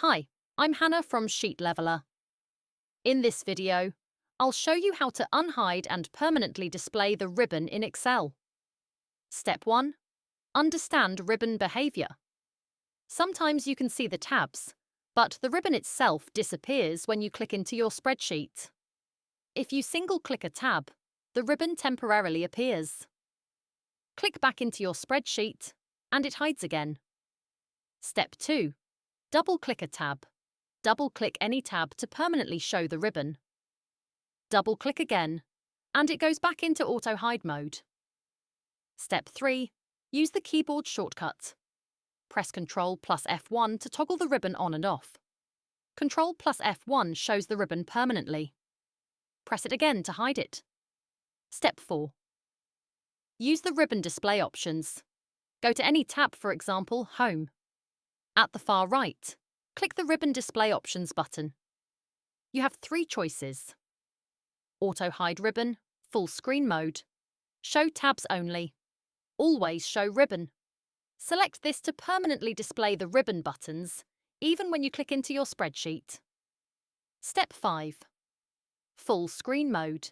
Hi, I'm Hannah from Sheet Leveler. In this video, I'll show you how to unhide and permanently display the ribbon in Excel. Step 1. Understand ribbon behavior. Sometimes you can see the tabs, but the ribbon itself disappears when you click into your spreadsheet. If you single-click a tab, the ribbon temporarily appears. Click back into your spreadsheet, and it hides again. Step 2. Double-click a tab. Double-click any tab to permanently show the ribbon. Double-click again, and it goes back into auto-hide mode. Step 3. Use the keyboard shortcut. Press Ctrl plus F1 to toggle the ribbon on and off. Ctrl plus F1 shows the ribbon permanently. Press it again to hide it. Step 4. Use the ribbon display options. Go to any tab, for example, Home. At the far right, click the Ribbon Display Options button. You have 3 choices: Auto Hide Ribbon, Full Screen Mode, Show Tabs Only, Always Show Ribbon. Select this to permanently display the ribbon buttons, even when you click into your spreadsheet. Step 5. Full Screen Mode.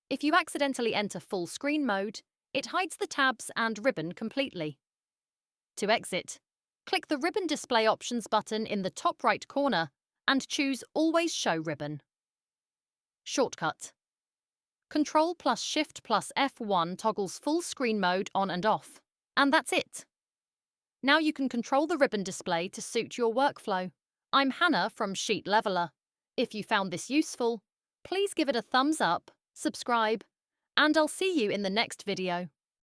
If you accidentally enter Full Screen Mode, it hides the tabs and ribbon completely. To exit, click the Ribbon Display Options button in the top right corner and choose Always Show Ribbon. Shortcut. Ctrl plus Shift plus F1 toggles full screen mode on and off. And that's it. Now you can control the ribbon display to suit your workflow. I'm Hannah from Sheet Leveler. If you found this useful, please give it a thumbs up, subscribe, and I'll see you in the next video.